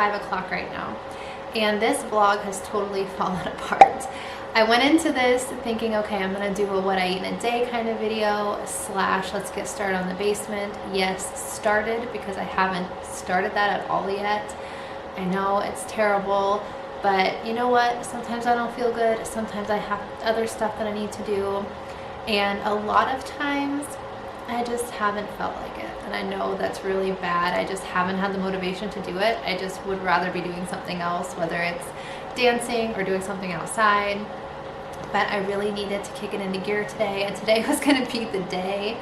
5 o'clock right now, and this vlog has totally fallen apart. I went into this thinking, okay, I'm gonna do a what I eat in a day kind of video slash let's get started on the basement. Yes, started, because I haven't started that at all yet. I know it's terrible, but you know what? Sometimes I don't feel good. Sometimes I have other stuff that I need to do. And a lot of times I just haven't felt like it. And I know that's really bad. I just haven't had the motivation to do it. I just would rather be doing something else, whether it's dancing or doing something outside. But I really needed to kick it into gear today, and today was going to be the day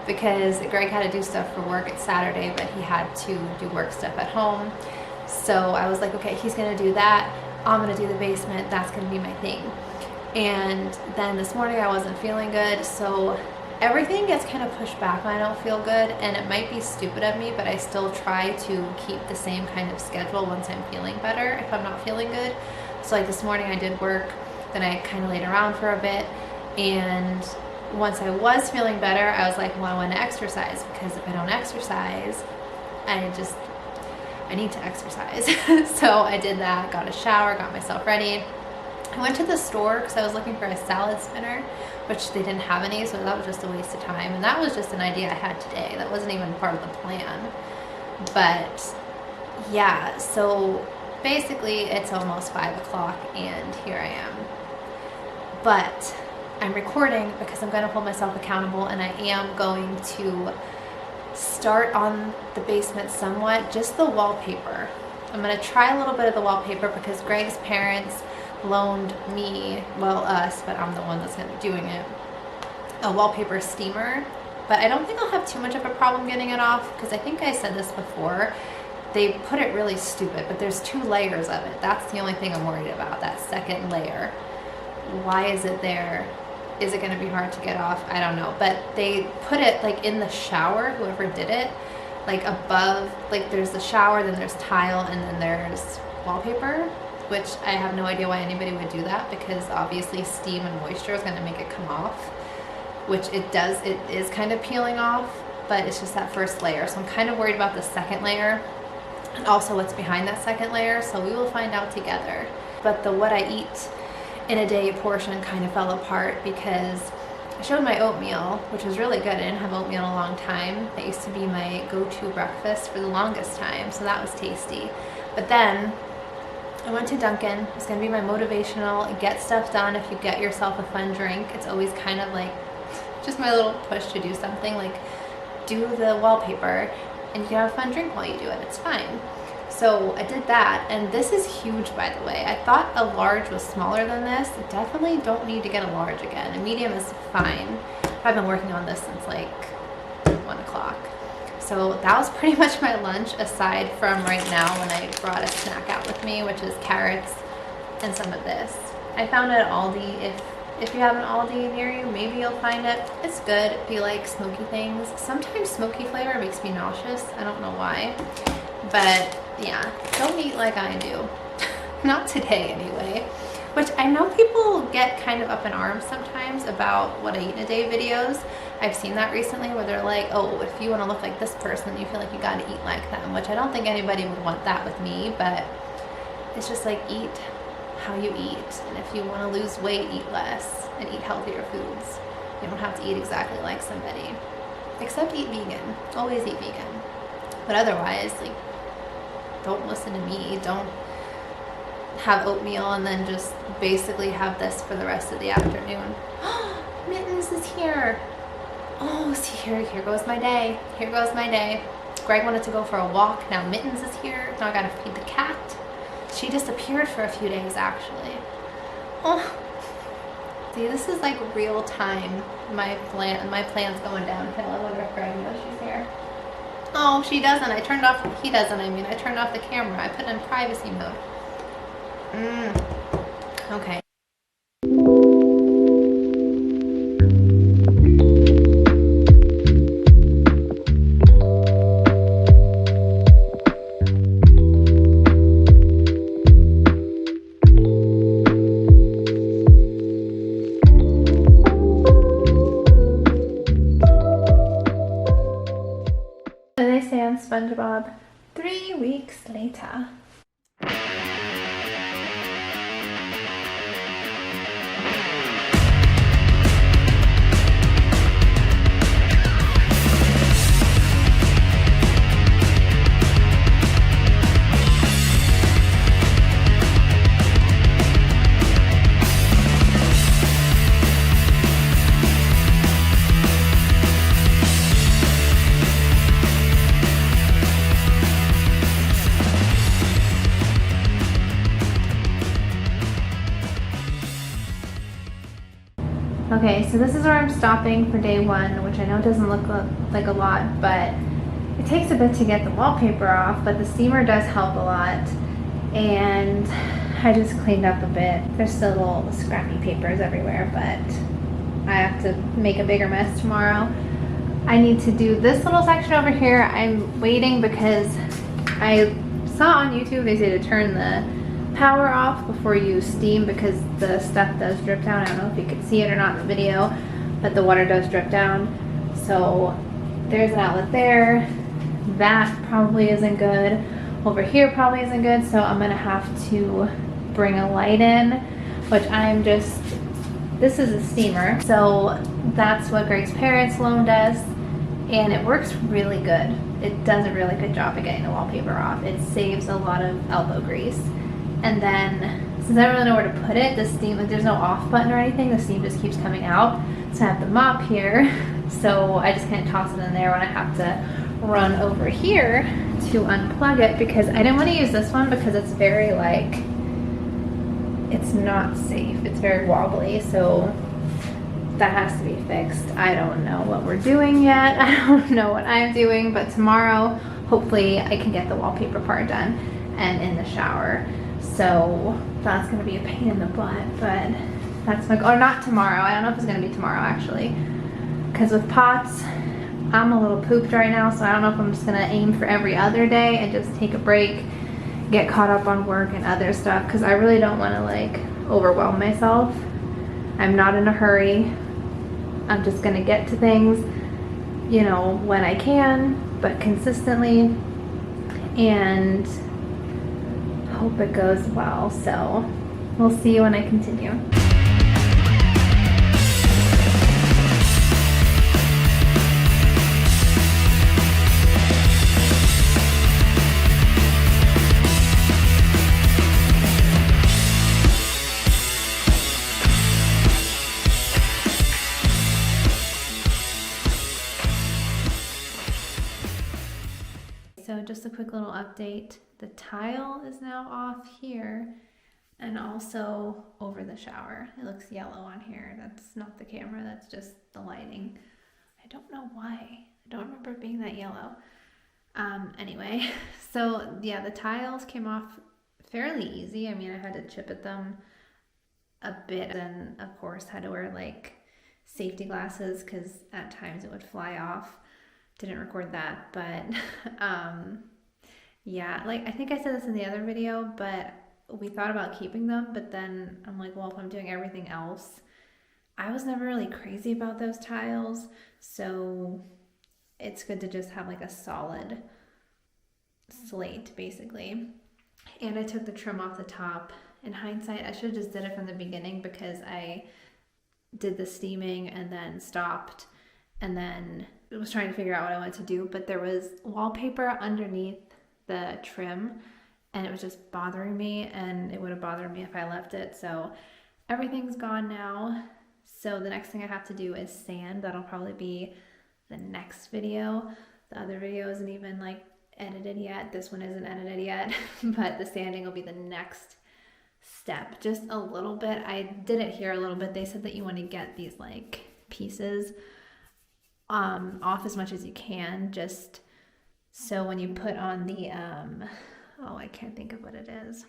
because Greg had to do stuff for work. It's Saturday, but he had to do work stuff at home. So I was like, okay, he's going to do that. I'm going to do the basement. That's going to be my thing. And then this morning I wasn't feeling good, so everything gets kind of pushed back when I don't feel good, and it might be stupid of me, but I still try to keep the same kind of schedule once I'm feeling better if I'm not feeling good. So like this morning I did work. Then I kind of laid around for a bit, and once I was feeling better, I was like, well, I want to exercise, because if I don't exercise, I need to exercise. So I did that, got a shower, got myself ready. I went to the store because I was looking for a salad spinner, which they didn't have any, so that was just a waste of time. And that was just an idea I had today. That wasn't even part of the plan. But yeah, so basically it's almost 5 o'clock and here I am. But I'm recording because I'm going to hold myself accountable, and I am going to start on the basement somewhat, just the wallpaper. I'm going to try a little bit of the wallpaper because Greg's parents loaned me, well us, but I'm the one that's going to be doing it, a wallpaper steamer. But I don't think I'll have too much of a problem getting it off, because I think I said this before. They put it really stupid, but there's 2 layers of it. That's the only thing I'm worried about, that second layer. Why is it there? Is it going to be hard to get off? I don't know. But they put it like in the shower, whoever did it, like above, like there's the shower, then there's tile, and then there's wallpaper, which I have no idea why anybody would do that, because obviously steam and moisture is going to make it come off, which it does. It is kind of peeling off, but it's just that first layer. So I'm kind of worried about the second layer and also what's behind that second layer. So we will find out together. But the what I eat in a day portion kind of fell apart because I showed my oatmeal, which was really good. I didn't have oatmeal in a long time. That used to be my go-to breakfast for the longest time, so that was tasty. But then I went to Dunkin'. It's going to be my motivational get stuff done. If you get yourself a fun drink, it's always kind of like just my little push to do something, like do the wallpaper, and you can have a fun drink while you do it. It's fine. So I did that, and this is huge, by the way. I thought a large was smaller than this. Definitely don't need to get a large again. A medium is fine. I've been working on this since like 1 o'clock. So that was pretty much my lunch, aside from right now when I brought a snack out with me, which is carrots and some of this. I found it at Aldi. If you have an Aldi near you, maybe you'll find it. It's good if you like smoky things. Sometimes smoky flavor makes me nauseous. I don't know why. But yeah, don't eat like I do. Not today anyway. Which I know people get kind of up in arms sometimes about what I eat in a day videos. I've seen that recently where they're like, oh, if you want to look like this person, you feel like you gotta eat like them. Which I don't think anybody would want that with me, but it's just like, eat how you eat. And if you want to lose weight, eat less and eat healthier foods. You don't have to eat exactly like somebody. Except eat vegan. Always eat vegan. But otherwise, like, don't listen to me. Don't have oatmeal and then just basically have this for the rest of the afternoon. Mittens is here. Oh, see, here goes my day. Here goes my day. Greg wanted to go for a walk. Now Mittens is here. Now I gotta feed the cat. She disappeared for a few days, actually. Oh, see, this is like real time. My plan's going downhill. I wonder if Greg knows she's here. Oh, she doesn't. He doesn't, I turned off the camera. I put it in privacy mode. Okay. What do they say on SpongeBob? 3 weeks later. Okay, so this is where I'm stopping for day one, which I know doesn't look like a lot, but it takes a bit to get the wallpaper off, but the steamer does help a lot. And I just cleaned up a bit. There's still little scrappy papers everywhere, but I have to make a bigger mess tomorrow. I need to do this little section over here. I'm waiting because I saw on YouTube they say to turn the power off before you steam because the stuff does drip down. I don't know if you could see it or not in the video, but the water does drip down. So there's an outlet there. That probably isn't good. Over here probably isn't good, so I'm gonna have to bring a light in, which this is a steamer. So that's what Greg's parents' loan does, and it works really good. It does a really good job of getting the wallpaper off. It saves a lot of elbow grease. And then, since I don't really know where to put it, the steam, like there's no off button or anything, the steam just keeps coming out. So I have the mop here, so I just can't toss it in there when I have to run over here to unplug it, because I didn't want to use this one because it's very it's not safe. It's very wobbly, so that has to be fixed. I don't know what we're doing yet. I don't know what I'm doing, but tomorrow, hopefully I can get the wallpaper part done and in the shower. So that's gonna be a pain in the butt, but that's or not tomorrow. I don't know if it's gonna be tomorrow actually, because with pots, I'm a little pooped right now, so I don't know if I'm just gonna aim for every other day and just take a break, get caught up on work and other stuff, because I really don't want to overwhelm myself. I'm not in a hurry. I'm just gonna get to things, when I can, but consistently, and hope it goes well. So we'll see when I continue. So just a quick little update. The tile is now off here and also over the shower. It looks yellow on here. That's not the camera, that's just the lighting. I don't know why. I don't remember it being that yellow. Anyway, so yeah, the tiles came off fairly easy. I mean, I had to chip at them a bit, and of course had to wear safety glasses because at times it would fly off. Didn't record that, but yeah, I think I said this in the other video, but we thought about keeping them, but then I'm like, well, if I'm doing everything else, I was never really crazy about those tiles, so it's good to just have a solid slate basically. And I took the trim off the top. In hindsight, I should have just did it from the beginning, because I did the steaming and then stopped and then was trying to figure out what I wanted to do, but there was wallpaper underneath the trim and it was just bothering me, and it would have bothered me if I left it. So everything's gone now. So the next thing I have to do is sand. That'll probably be the next video. The other video isn't even edited yet. This one isn't edited yet, but the sanding will be the next step. Just a little bit. I did it here a little bit. They said that you want to get these pieces off as much as you can, just so when you put on the I can't think of what it is.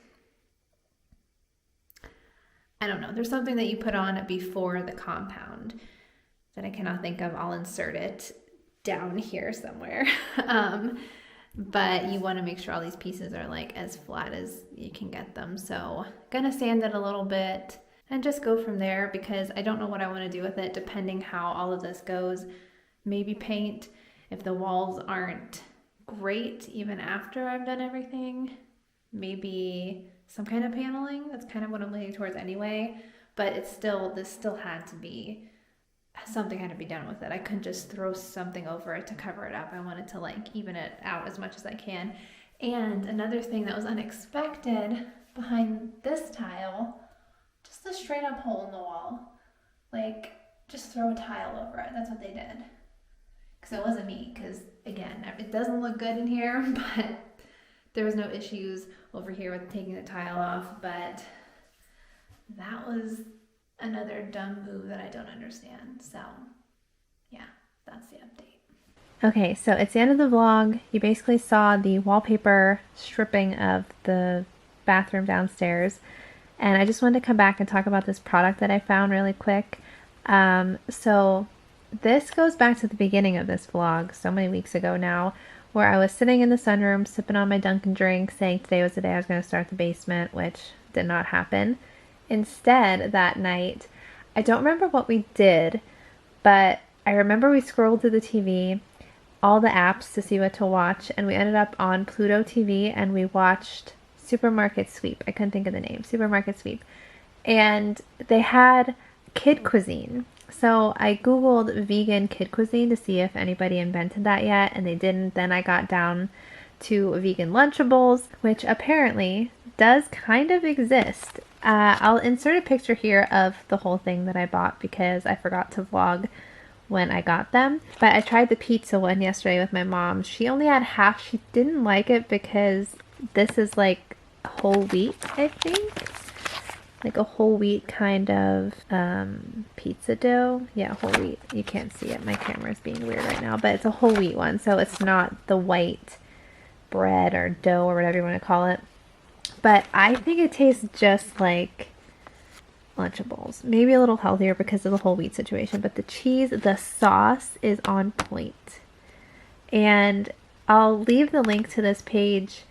I don't know. There's something that you put on before the compound that I cannot think of. I'll insert it down here somewhere. But you want to make sure all these pieces are as flat as you can get them. So gonna sand it a little bit and just go from there, because I don't know what I want to do with it depending how all of this goes. Maybe paint if the walls aren't great even after I've done everything. Maybe some kind of paneling. That's kind of what I'm leaning towards anyway, but this still had to be, something had to be done with it. I couldn't just throw something over it to cover it up. I wanted to even it out as much as I can. And another thing that was unexpected behind this tile, just a straight up hole in the wall. Just throw a tile over it. That's what they did. Because it wasn't me, because again, it doesn't look good in here, but there was no issues over here with taking the tile off. But that was another dumb move that I don't understand. So yeah, that's the update. Okay, so it's the end of the vlog. You basically saw the wallpaper stripping of the bathroom downstairs. And I just wanted to come back and talk about this product that I found really quick. So this goes back to the beginning of this vlog, so many weeks ago now, where I was sitting in the sunroom sipping on my Dunkin' drink, saying today was the day I was going to start the basement, which did not happen. Instead, that night, I don't remember what we did, but I remember we scrolled through the TV, all the apps to see what to watch, and we ended up on Pluto TV and we watched Supermarket Sweep. I couldn't think of the name. Supermarket Sweep. And they had kid cuisine. So I Googled vegan kid cuisine to see if anybody invented that yet, and they didn't. Then I got down to vegan Lunchables, which apparently does kind of exist. I'll insert a picture here of the whole thing that I bought because I forgot to vlog when I got them. But I tried the pizza one yesterday with my mom. She only had half. She didn't like it because this is like whole wheat, I think. Like a whole wheat kind of pizza dough. Yeah, whole wheat. You can't see it. My camera is being weird right now. But it's a whole wheat one. So it's not the white bread or dough or whatever you want to call it. But I think it tastes just like Lunchables. Maybe a little healthier because of the whole wheat situation, but the cheese, the sauce is on point. And I'll leave the link to this page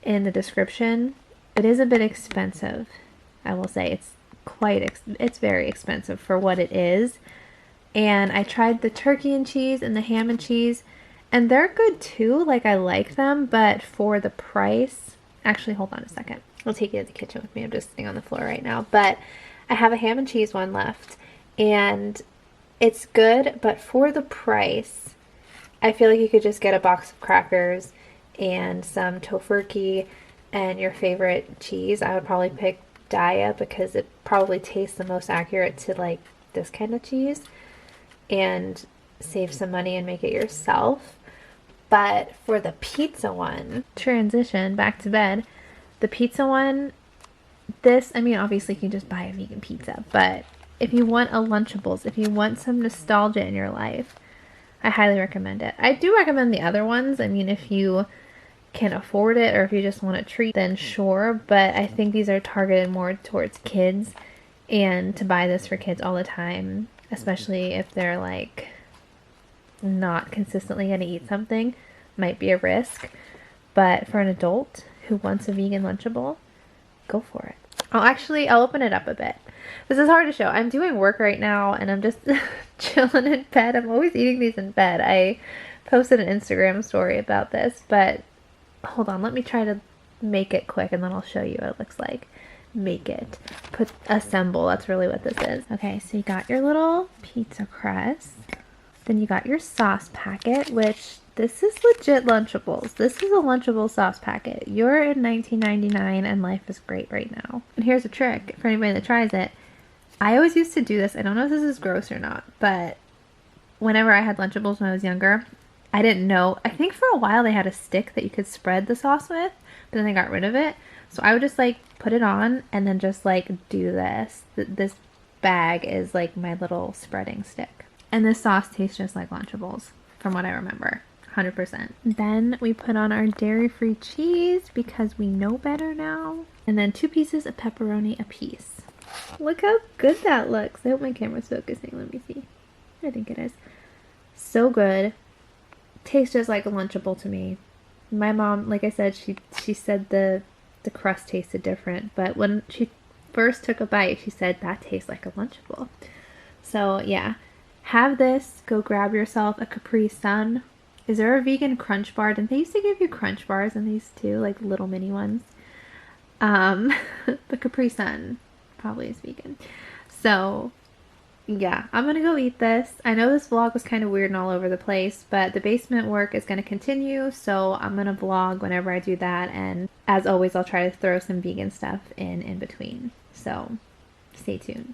in the description. It is a bit expensive, I will say. It's very expensive for what it is. And I tried the turkey and cheese and the ham and cheese, and they're good too. Like, I like them, but for the price, actually, hold on a second. I'll take you to the kitchen with me. I'm just sitting on the floor right now, but I have a ham and cheese one left, and it's good, but for the price, I feel like you could just get a box of crackers and some tofurkey and your favorite cheese. I would probably pick Daya because it probably tastes the most accurate to like this kind of cheese, and save some money and make it yourself. But for the pizza one, transition back to bed, the pizza one, this, I mean, obviously you can just buy a vegan pizza, but if you want a Lunchables, if you want some nostalgia in your life, I highly recommend it. I do recommend the other ones. I mean, if you can afford it or if you just want a treat, then sure, but I think these are targeted more towards kids, and to buy this for kids all the time, especially if they're like not consistently going to eat something, might be a risk. But for an adult who wants a vegan Lunchable, go for it. I'll open it up a bit. This is hard to show. I'm doing work right now and I'm just chilling in bed. I'm always eating these in bed. I posted an Instagram story about this, but hold on. Let me try to make it quick and then I'll show you what it looks like. Make it. Assemble. That's really what this is. Okay, so you got your little pizza crust. Then you got your sauce packet, which this is legit Lunchables. This is a Lunchable sauce packet. You're in 1999 and life is great right now. And here's a trick for anybody that tries it. I always used to do this. I don't know if this is gross or not, but whenever I had Lunchables when I was younger, I didn't know. I think for a while they had a stick that you could spread the sauce with, but then they got rid of it. So I would just like put it on and then just like do this. This bag is like my little spreading stick. And this sauce tastes just like Lunchables from what I remember. 100%. Then we put on our dairy-free cheese because we know better now. And then 2 pieces of pepperoni a piece. Look how good that looks. I hope my camera's focusing. Let me see. I think it is. So good. Tastes just like a Lunchable to me. My mom, like I said, she said the crust tasted different, but when she first took a bite, she said that tastes like a Lunchable. So yeah, have this. Go grab yourself a Capri Sun. Is there a vegan Crunch Bar? Didn't they used to give you Crunch Bars in these too, like little mini ones? The Capri Sun probably is vegan. So yeah, I'm gonna go eat this. I know this vlog was kind of weird and all over the place, but the basement work is gonna continue, so I'm gonna vlog whenever I do that, and as always, I'll try to throw some vegan stuff in between. So stay tuned.